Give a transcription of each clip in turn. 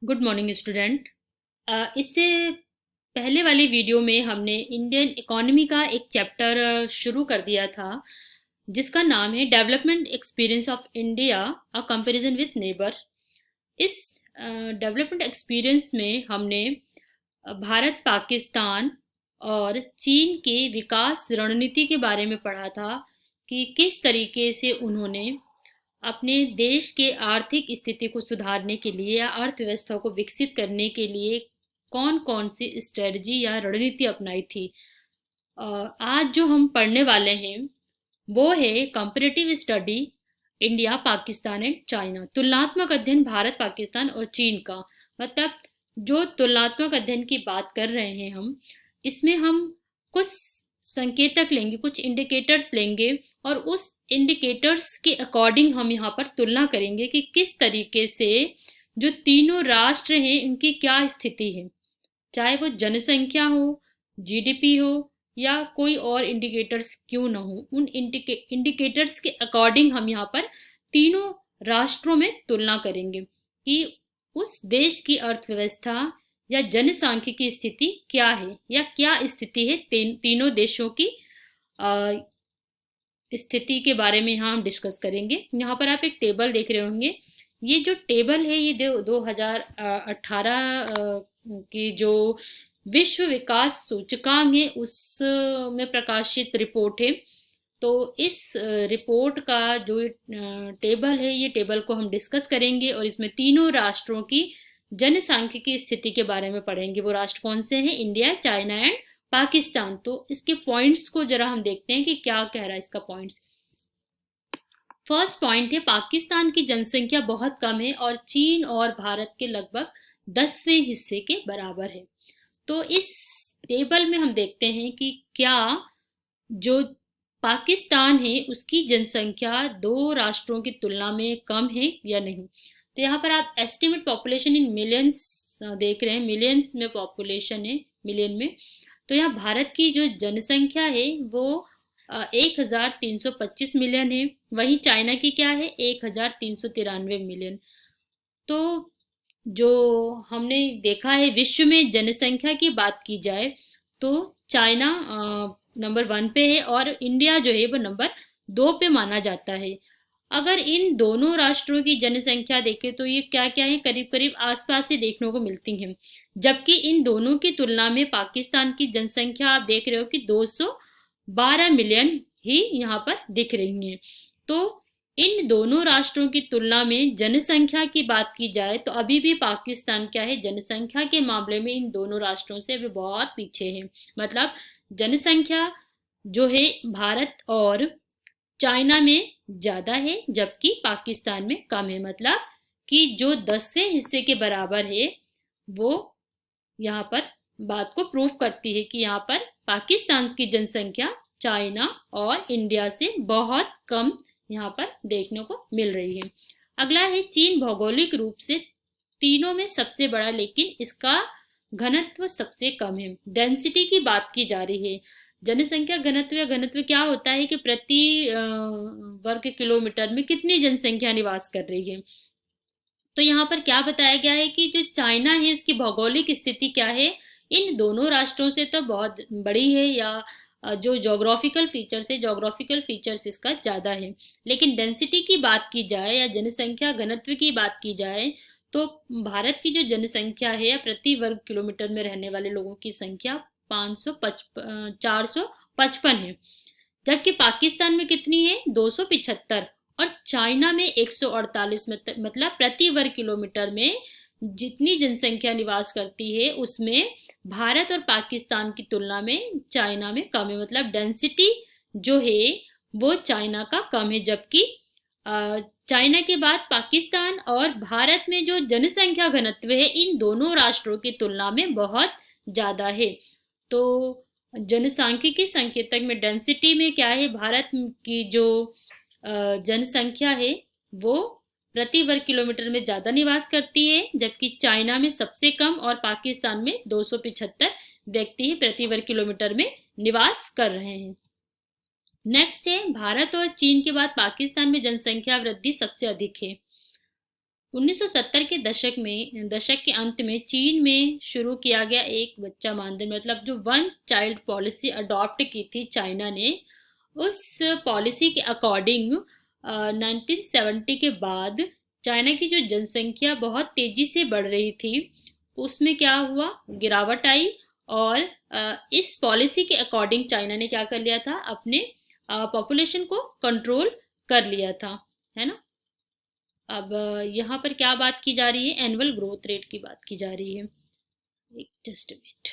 Good morning student. इससे पहले वाली वीडियो में हमने इंडियन इकोनॉमी का एक चैप्टर शुरू कर दिया था जिसका नाम है development experience of India a comparison with neighbour. इस डेवलपमेंट एक्सपीरियंस में हमने भारत पाकिस्तान और चीन के विकास रणनीति के बारे में पढ़ा था कि किस तरीके से उन्होंने अपने देश के आर्थिक स्थिति को सुधारने के लिए या अर्थव्यवस्था को विकसित करने के लिए कौन कौन सी स्ट्रेटजी या रणनीति अपनाई थी। आज जो हम पढ़ने वाले हैं वो है comparative study India Pakistan and China, तुलनात्मक अध्ययन भारत पाकिस्तान और चीन का। मतलब जो तुलनात्मक अध्ययन की बात कर रहे हैं हम, इसमें हम कुछ संकेतक लेंगे, कुछ इंडिकेटर्स लेंगे और उस इंडिकेटर्स के अकॉर्डिंग हम यहाँ पर तुलना करेंगे कि किस तरीके से जो तीनों राष्ट्र हैं इनकी क्या स्थिति है, चाहे वो जनसंख्या हो, जीडीपी हो या कोई और इंडिकेटर्स क्यों ना हो। उन इंडिकेटर्स के अकॉर्डिंग हम यहाँ पर तीनों राष्ट्रों में तुलना करेंगे कि उस देश की अर्थव्यवस्था या जनसांख्यिकी की स्थिति क्या है या क्या स्थिति है तीनों देशों की स्थिति के बारे में यहाँ हम डिस्कस करेंगे। यहाँ पर आप एक टेबल देख रहे होंगे। ये जो टेबल है ये 2018 की जो विश्व विकास सूचकांक है उसमें प्रकाशित रिपोर्ट है। तो इस रिपोर्ट का जो टेबल है ये टेबल को हम डिस्कस करेंगे और इसमें तीनों राष्ट्रों की जनसांख्यिकी स्थिति के बारे में पढ़ेंगे। वो राष्ट्र कौन से हैं? India, China and Pakistan. तो इसके पॉइंट्स को जरा हम देखते हैं कि क्या कह रहा है इसका पॉइंट्स। फर्स्ट पॉइंट है पाकिस्तान की जनसंख्या बहुत कम है और चीन और भारत के लगभग 10वें हिस्से के बराबर है। तो इस टेबल में हम देखते हैं कि क्या जो पाकिस्तान है उसकी जनसंख्या दो राष्ट्रों की तुलना में कम है या नहीं। तो यहाँ पर आप एस्टिमेट पॉपुलेशन इन मिलियंस देख रहे हैं, मिलियंस में पॉपुलेशन है, मिलियन में। तो यहाँ भारत की जो जनसंख्या है वो 1325 मिलियन है, वहीं चाइना की क्या है 1393 मिलियन। तो जो हमने देखा है विश्व में जनसंख्या की बात की जाए तो चाइना नंबर 1 पे है और इंडिया जो है वो नंबर 2 पे माना जाता है। अगर इन दोनों राष्ट्रों की जनसंख्या देखें तो ये क्या क्या है, करीब करीब आसपास से देखने को मिलती हैं। जबकि इन दोनों की तुलना में पाकिस्तान की जनसंख्या आप देख रहे हो कि 212 मिलियन ही यहाँ पर दिख रही है। तो इन दोनों राष्ट्रों की तुलना में जनसंख्या की बात की जाए तो अभी भी पाकिस्तान क्या है, जनसंख्या के मामले में इन दोनों राष्ट्रों से अभी बहुत पीछे है। मतलब जनसंख्या जो है भारत और चाइना में ज्यादा है जबकि पाकिस्तान में कम है। मतलब कि जो 10वें हिस्से के बराबर है वो यहाँ पर बात को प्रूफ करती है कि यहाँ पर पाकिस्तान की जनसंख्या चाइना और इंडिया से बहुत कम यहाँ पर देखने को मिल रही है। अगला है चीन भौगोलिक रूप से तीनों में सबसे बड़ा लेकिन इसका घनत्व सबसे कम है। डेंसिटी की बात की जा रही है। जनसंख्या घनत्व या घनत्व क्या होता है कि प्रति वर्ग किलोमीटर में कितनी जनसंख्या निवास कर रही है। तो यहाँ पर क्या बताया गया है कि जो चाइना है उसकी भौगोलिक स्थिति क्या है, इन दोनों राष्ट्रों से तो बहुत बड़ी है या जो जोग्राफिकल फीचर्स है, जोग्राफिकल फीचर्स इसका ज़्यादा है। लेकिन डेंसिटी की बात की जाए या जनसंख्या घनत्व की बात की जाए तो भारत की जो जनसंख्या है या प्रति वर्ग किलोमीटर में रहने वाले लोगों की संख्या 455 है। जबकि पाकिस्तान में कितनी है 275 और चाइना में 148। मतलब प्रति वर्ग किलोमीटर में जितनी जनसंख्या निवास करती है उसमें भारत और पाकिस्तान की तुलना में चाइना में कम है। मतलब डेंसिटी जो है वो चाइना का कम है, जबकि चाइना के बाद पाकिस्तान और भारत में जो जनसंख्या घनत्व है इन दोनों राष्ट्रों की तुलना में बहुत ज्यादा है। तो जनसांख्यिकी संकेतक में डेंसिटी में क्या है, भारत की जो जनसंख्या है वो प्रति वर्ग किलोमीटर में ज्यादा निवास करती है, जबकि चाइना में सबसे कम और पाकिस्तान में 275 व्यक्ति प्रति वर्ग किलोमीटर में निवास कर रहे हैं। नेक्स्ट है भारत और चीन के बाद पाकिस्तान में जनसंख्या वृद्धि सबसे अधिक है। 1970 के दशक के अंत में चीन में शुरू किया गया एक बच्चा मानदंड, मतलब जो वन चाइल्ड पॉलिसी अडॉप्ट की थी चाइना ने, उस पॉलिसी के अकॉर्डिंग 1970 के बाद चाइना की जो जनसंख्या बहुत तेजी से बढ़ रही थी, उसमें क्या हुआ, गिरावट आई। और इस पॉलिसी के अकॉर्डिंग चाइना ने क्या कर लिया था, अपने पॉपुलेशन को कंट्रोल कर लिया था, है ना। अब यहाँ पर क्या बात की जा रही है, एनुअल ग्रोथ रेट की बात की जा रही है। एक जस्ट मिनट।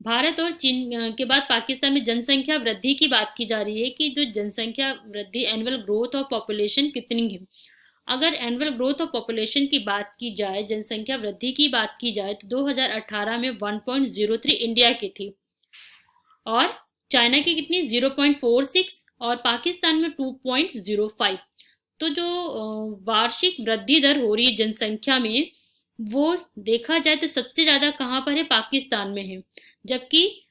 भारत और चीन के बाद पाकिस्तान में जनसंख्या वृद्धि की बात की जा रही है कि जो जनसंख्या वृद्धि, एनुअल ग्रोथ ऑफ पॉपुलेशन कितनी है। अगर एनुअल ग्रोथ ऑफ पॉपुलेशन की बात की जाए, जनसंख्या वृद्धि की बात की जाए, तो 2018 में 1.03 इंडिया की थी, और चाइना की कितनी, 0.46, और पाकिस्तान में 2.05। तो जो वार्षिक वृद्धि दर हो रही है जनसंख्या में, वो देखा जाए तो सबसे ज्यादा कहाँ पर है, पाकिस्तान में है, जबकि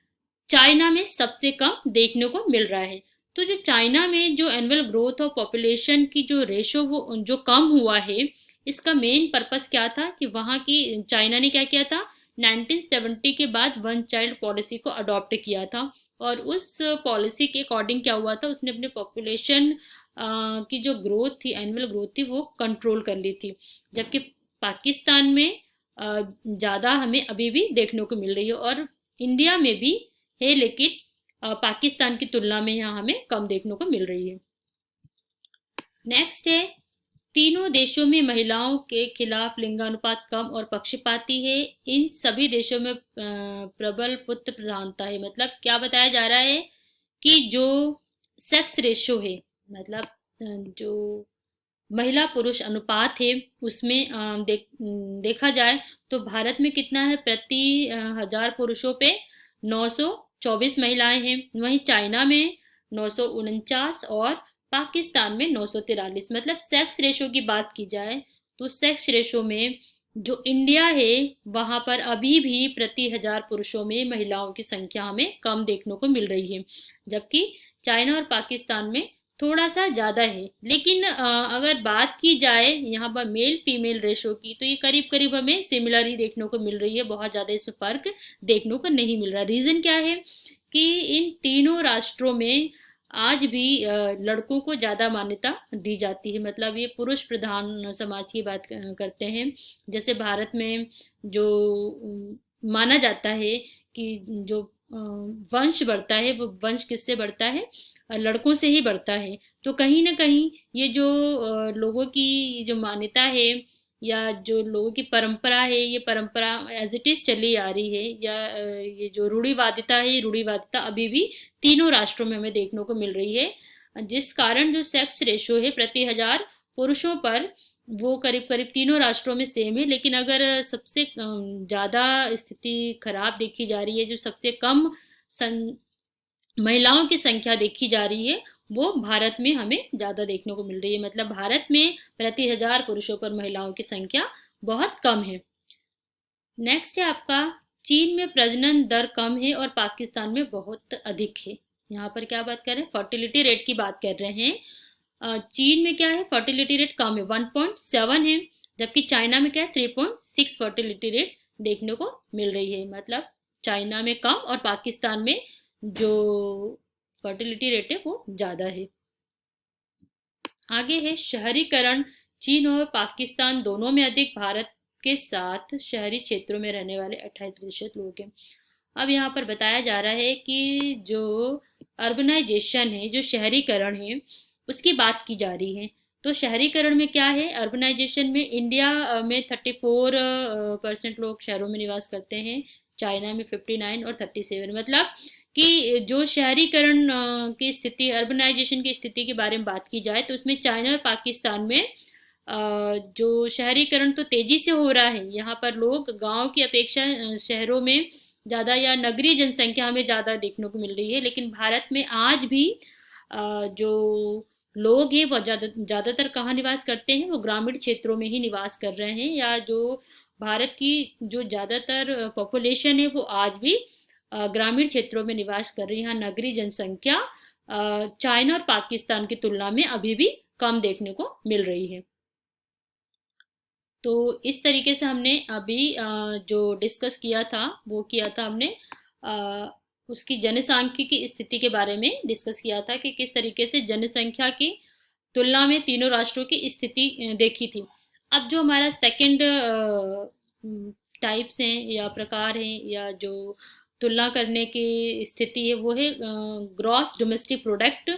चाइना में सबसे कम देखने को मिल रहा है। तो जो चाइना में जो एनुअल ग्रोथ ऑफ पॉपुलेशन की जो रेशो वो जो कम हुआ है, इसका मेन पर्पस क्या था कि वहाँ की चाइना ने क्या किया था, 1970 के बाद वन चाइल्ड पॉलिसी को अडॉप्ट किया था, और उस पॉलिसी के अकॉर्डिंग क्या हुआ था, उसने अपने पॉपुलेशन की जो ग्रोथ थी, एनुअल ग्रोथ थी, वो कंट्रोल कर ली थी। जबकि पाकिस्तान में ज़्यादा हमें अभी भी देखने को मिल रही है, और इंडिया में भी है, लेकिन पाकिस्तान की तुलना में यहाँ हमें कम देखने को मिल रही है। नेक्स्ट है, तीनों देशों में महिलाओं के खिलाफ लिंगानुपात कम और पक्षपाती है। इन सभी देशों में प्रबल पुत्र प्रधानता है। मतलब क्या बताया जा रहा है कि जो सेक्स रेशो है, मतलब जो महिला पुरुष अनुपात है, उसमें देखा जाए तो भारत में कितना है, प्रति 1000 पुरुषों पे 924 महिलाएं हैं। वहीं चाइना में 949 और पाकिस्तान में 943। मतलब सेक्स रेशो की बात की जाए तो सेक्स रेशो में जो इंडिया है, वहां पर अभी भी प्रति 1000 पुरुषों में महिलाओं की संख्या हमें कम देखने को मिल रही है, जबकि चाइना और पाकिस्तान में थोड़ा सा ज़्यादा है। लेकिन अगर बात की जाए यहाँ पर मेल फीमेल रेशो की, तो ये करीब करीब हमें सिमिलर ही देखने को मिल रही है, बहुत ज़्यादा इसमें फ़र्क देखने को नहीं मिल रहा। रीज़न क्या है कि इन तीनों राष्ट्रों में आज भी लड़कों को ज़्यादा मान्यता दी जाती है। मतलब ये पुरुष प्रधान समाज की बात करते हैं। जैसे भारत में जो माना जाता है कि जो वंश बढ़ता है, वो वंश किससे बढ़ता है, लड़कों से ही बढ़ता है। तो कहीं ना कहीं ये जो लोगों की जो मान्यता है, या जो लोगों की परंपरा है, ये परंपरा एज इट इज चली आ रही है, या ये जो रूढ़िवादिता है, ये रूढ़िवादिता अभी भी तीनों राष्ट्रों में हमें देखने को मिल रही है, जिस कारण जो सेक्स रेशो है प्रति 1000 पुरुषों पर, वो करीब करीब तीनों राष्ट्रों में सेम है। लेकिन अगर सबसे ज़्यादा स्थिति खराब देखी जा रही है, जो सबसे कम महिलाओं की संख्या देखी जा रही है, वो भारत में हमें ज़्यादा देखने को मिल रही है। मतलब भारत में प्रति 1000 पुरुषों पर महिलाओं की संख्या बहुत कम है। नेक्स्ट है आपका, चीन में प्रजनन दर कम है और पाकिस्तान में बहुत अधिक है। यहाँ पर क्या बात कर रहे हैं, फर्टिलिटी रेट की बात कर रहे हैं। चीन में क्या है, फर्टिलिटी रेट कम है, 1.7 है, जबकि चाइना में क्या है, 3.6 फर्टिलिटी रेट देखने को मिल रही है। मतलब चाइना में कम और पाकिस्तान में जो फर्टिलिटी रेट है वो ज़्यादा है। आगे है शहरीकरण, चीन और पाकिस्तान दोनों में अधिक, भारत के साथ शहरी क्षेत्रों में रहने वाले 28% लोग हैं। अब यहाँ पर बताया जा रहा है कि जो अर्बनाइजेशन है, जो शहरीकरण है, उसकी बात की जा रही है। तो शहरीकरण में क्या है, अर्बनाइजेशन में इंडिया में 34% लोग शहरों में निवास करते हैं, चाइना में 59 और 37। मतलब कि जो शहरीकरण की स्थिति, अर्बनाइजेशन की स्थिति के बारे में बात की जाए, तो उसमें चाइना और पाकिस्तान में जो शहरीकरण तो तेजी से हो रहा है। यहाँ पर लोग गांव की अपेक्षा शहरों में ज़्यादा, या नगरीय जनसंख्या हमें ज़्यादा देखने को मिल रही है। लेकिन भारत में आज भी जो लोग हैं वो ज़्यादातर कहाँ निवास करते हैं, वो ग्रामीण क्षेत्रों में ही निवास कर रहे हैं। या जो भारत की जो ज़्यादातर पॉपुलेशन है, वो आज भी ग्रामीण क्षेत्रों में निवास कर रही है। यहाँ नगरीय जनसंख्या चाइना और पाकिस्तान की तुलना में अभी भी कम देखने को मिल रही है। तो इस तरीके से हमने अभी जो डिस्कस किया था वो किया था हमने उसकी जनसांख्यिकी की स्थिति के बारे में डिस्कस किया था कि किस तरीके से जनसंख्या की तुलना में तीनों राष्ट्रों की स्थिति देखी थी। अब जो हमारा सेकंड टाइप्स हैं या प्रकार हैं या जो तुलना करने की स्थिति है वो है gross domestic product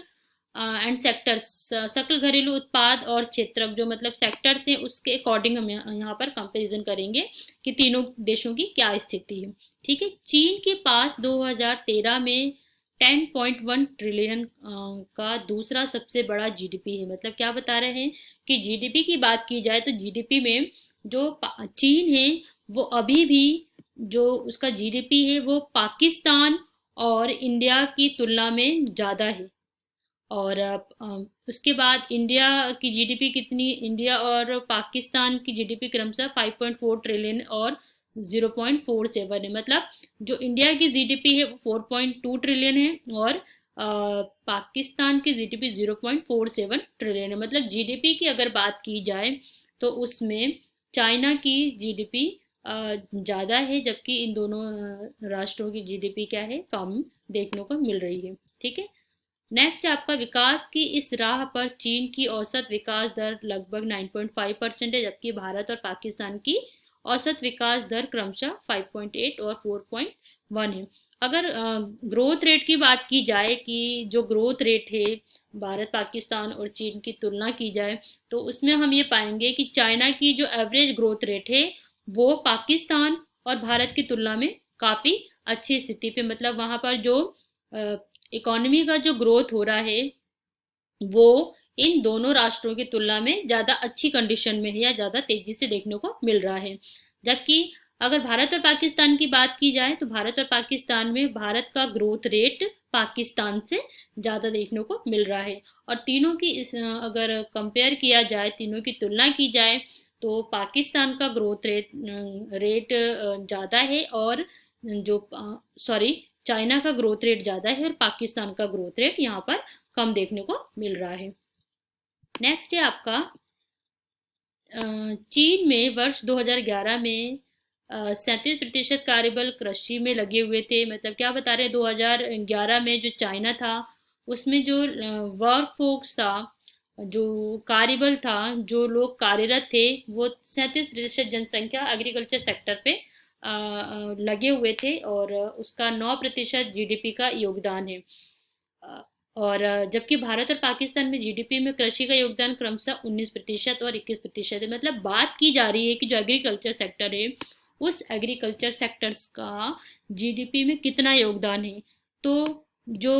and sectors, सकल घरेलू उत्पाद और क्षेत्रक, जो मतलब सेक्टर्स हैं उसके अकॉर्डिंग हम यहाँ पर कंपैरिजन करेंगे कि तीनों देशों की क्या स्थिति है। ठीक है, चीन के पास 2013 में 10.1 ट्रिलियन का दूसरा सबसे बड़ा जीडीपी है। मतलब क्या बता रहे हैं कि जीडीपी की बात की जाए तो जीडीपी में जो चीन है वो अभी भी जो उसका जीडीपी है वो पाकिस्तान और इंडिया की तुलना में ज़्यादा है। और उसके बाद इंडिया की जीडीपी कितनी, इंडिया और पाकिस्तान की जीडीपी क्रमशः 5.4 ट्रिलियन और 0.47 है। मतलब जो इंडिया की जीडीपी है वो 4.2 ट्रिलियन है और पाकिस्तान की जीडीपी 0.47 ट्रिलियन है। मतलब जीडीपी की अगर बात की जाए तो उसमें चाइना की जीडीपी ज़्यादा है, जबकि इन दोनों राष्ट्रों की जीडीपी क्या है, कम देखने को मिल रही है। ठीक है, नेक्स्ट है आपका विकास की इस राह पर चीन की औसत विकास दर लगभग 9.5% है, जबकि भारत और पाकिस्तान की औसत विकास दर क्रमशः 5.8 और 4.1 है। अगर ग्रोथ रेट की बात की जाए कि जो ग्रोथ रेट है भारत पाकिस्तान और चीन की तुलना की जाए तो उसमें हम ये पाएंगे कि चाइना की जो एवरेज ग्रोथ रेट है वो पाकिस्तान और भारत की तुलना में काफ़ी अच्छी स्थिति पे, मतलब वहाँ पर जो इकोनॉमी का जो ग्रोथ हो रहा है वो इन दोनों राष्ट्रों की तुलना में ज़्यादा अच्छी कंडीशन में है या ज़्यादा तेजी से देखने को मिल रहा है। जबकि अगर भारत और पाकिस्तान की बात की जाए तो भारत और पाकिस्तान में भारत का ग्रोथ रेट पाकिस्तान से ज़्यादा देखने को मिल रहा है। और तीनों की अगर कंपेयर किया जाए, तीनों की तुलना की जाए तो पाकिस्तान का ग्रोथ रेट ज़्यादा है और जो सॉरी चाइना का ग्रोथ रेट ज़्यादा है और पाकिस्तान का ग्रोथ रेट यहाँ पर कम देखने को मिल रहा है। नेक्स्ट है आपका चीन में वर्ष 2011 में 37% कार्यबल कृषि में लगे हुए थे। मतलब क्या बता रहे हैं, 2011 में जो चाइना था उसमें जो वर्क फोर्स था, जो कार्यबल था, जो लोग कार्यरत थे वो 37% जनसंख्या एग्रीकल्चर सेक्टर पे लगे हुए थे और उसका 9% जीडीपी का योगदान है। और जबकि भारत और पाकिस्तान में जीडीपी में कृषि का योगदान क्रमशः 19% और 21% है। मतलब बात की जा रही है कि जो एग्रीकल्चर सेक्टर है उस एग्रीकल्चर सेक्टर्स का जीडीपी में कितना योगदान है। तो जो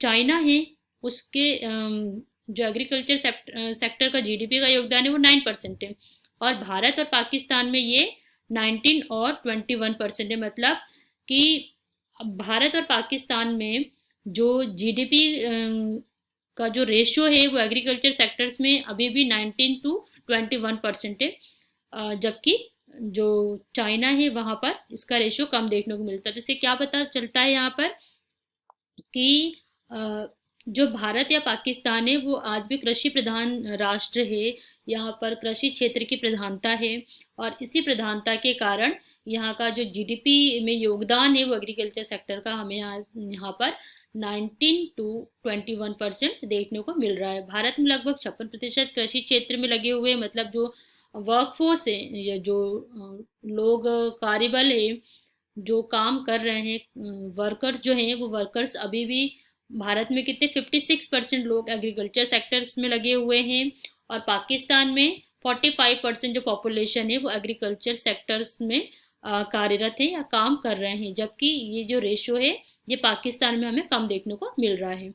चाइना है उसके जो एग्रीकल्चर सेक्टर का जीडीपी का योगदान है वो 9% है और भारत और पाकिस्तान में ये 19 और 21% है। मतलब कि भारत और पाकिस्तान में जो जीडीपी का जो रेशियो है वो एग्रीकल्चर सेक्टर्स में अभी भी 19 to 21% है, जबकि जो चाइना है वहाँ पर इसका रेशियो कम देखने को मिलता है। तो इससे क्या पता चलता है यहाँ पर कि जो भारत या पाकिस्तान है वो आज भी कृषि प्रधान राष्ट्र है, यहाँ पर कृषि क्षेत्र की प्रधानता है और इसी प्रधानता के कारण यहाँ का जो जीडीपी में योगदान है वो एग्रीकल्चर सेक्टर का हमें यहाँ पर 19 to 21% देखने को मिल रहा है। भारत में लगभग 56% कृषि क्षेत्र में लगे हुए, मतलब जो वर्कफोर्स है या जो लोग कार्यबल है जो काम कर रहे हैं, वर्कर्स जो हैं वो वर्कर्स अभी भी भारत में कितने 56% लोग एग्रीकल्चर सेक्टर्स में लगे हुए हैं और पाकिस्तान में 45% जो पॉपुलेशन है वो एग्रीकल्चर सेक्टर्स में कार्यरत है या काम कर रहे हैं, जबकि ये जो रेशो है ये पाकिस्तान में हमें कम देखने को मिल रहा है।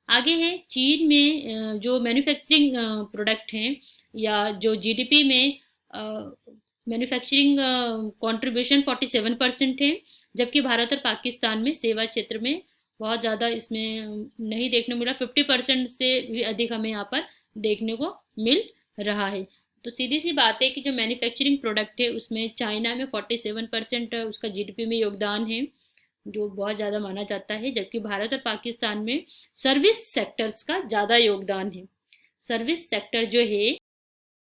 आगे है चीन में जो मैन्युफैक्चरिंग प्रोडक्ट हैं या जो जीडीपी में मैन्युफैक्चरिंग कंट्रीब्यूशन 47% है, जबकि भारत और पाकिस्तान में सेवा क्षेत्र में बहुत ज़्यादा इसमें नहीं देखने मिला, 50% से भी अधिक हमें यहाँ पर देखने को मिल रहा है। तो सीधी सी बात है कि जो मैन्युफैक्चरिंग प्रोडक्ट है उसमें चाइना में 47% उसका जीडीपी में योगदान है, जो बहुत ज़्यादा माना जाता है, जबकि भारत और पाकिस्तान में सर्विस सेक्टर्स का ज़्यादा योगदान है। सर्विस सेक्टर जो है